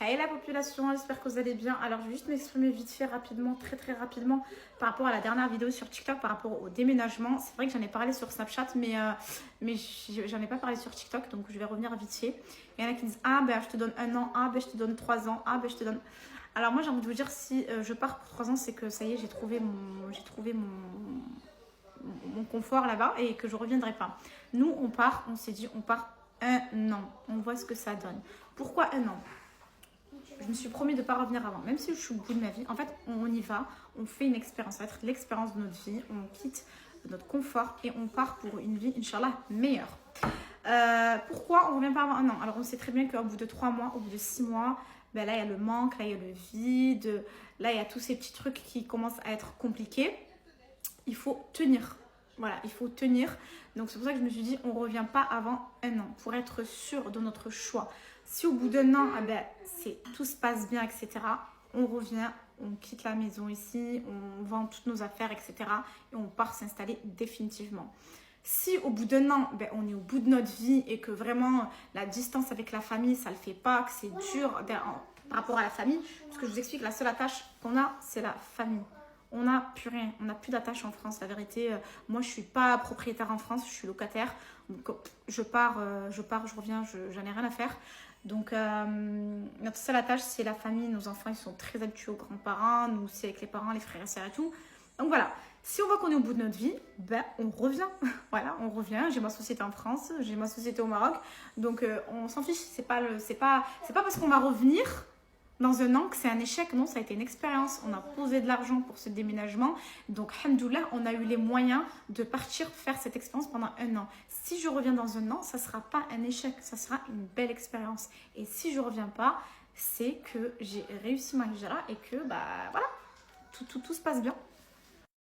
Hey la population, j'espère que vous allez bien. Alors je vais juste m'exprimer vite fait rapidement, très rapidement par rapport à la dernière vidéo sur TikTok, par rapport au déménagement. C'est vrai que j'en ai parlé sur Snapchat, mais j'en ai pas parlé sur TikTok, donc je vais revenir vite fait. Il y en a qui disent ah ben je te donne 1 an, ah ben je te donne 3 ans, ah ben je te donne... Alors moi j'ai envie de vous dire, si je pars pour 3 ans, c'est que ça y est, j'ai trouvé mon confort là-bas et que je reviendrai pas. Nous on part, on s'est dit on part 1 an, on voit ce que ça donne. Pourquoi 1 an? Je me suis promis de ne pas revenir avant, même si je suis au bout de ma vie. En fait, on y va, on fait une expérience, ça va être l'expérience de notre vie, on quitte notre confort et on part pour une vie, Inch'Allah, meilleure. Pourquoi on ne revient pas avant 1 an? Alors, on sait très bien qu'au bout de 3 mois, au bout de 6 mois, ben là, il y a le manque, là, il y a le vide, là, il y a tous ces petits trucs qui commencent à être compliqués. Il faut tenir. Voilà, il faut tenir. Donc, c'est pour ça que je me suis dit, on ne revient pas avant 1 an pour être sûr de notre choix. Si au bout d'1 an, tout se passe bien, etc., on revient, on quitte la maison ici, on vend toutes nos affaires, etc., et on part s'installer définitivement. Si au bout d'1 an, on est au bout de notre vie et que vraiment la distance avec la famille, ça ne le fait pas, que c'est dur par rapport à la famille, parce que je vous explique, la seule attache qu'on a, c'est la famille. On n'a plus rien, on n'a plus d'attache en France. La vérité, moi je suis pas propriétaire en France, je suis locataire. Donc je pars, je reviens, j'en ai rien à faire. Donc notre seule attache c'est la famille, nos enfants ils sont très habitués aux grands-parents, nous c'est avec les parents, les frères et sœurs et tout. Donc voilà, si on voit qu'on est au bout de notre vie, on revient. Voilà, on revient. J'ai ma société en France, j'ai ma société au Maroc. Donc on s'en fiche, c'est pas parce qu'on va revenir dans 1 an que c'est un échec. Non, ça a été une expérience. On a posé de l'argent pour ce déménagement. Donc, alhamdoulilah, on a eu les moyens de partir faire cette expérience pendant 1 an. Si je reviens dans 1 an, ça ne sera pas un échec. Ça sera une belle expérience. Et si je ne reviens pas, c'est que j'ai réussi ma hijra et que, voilà, tout se passe bien.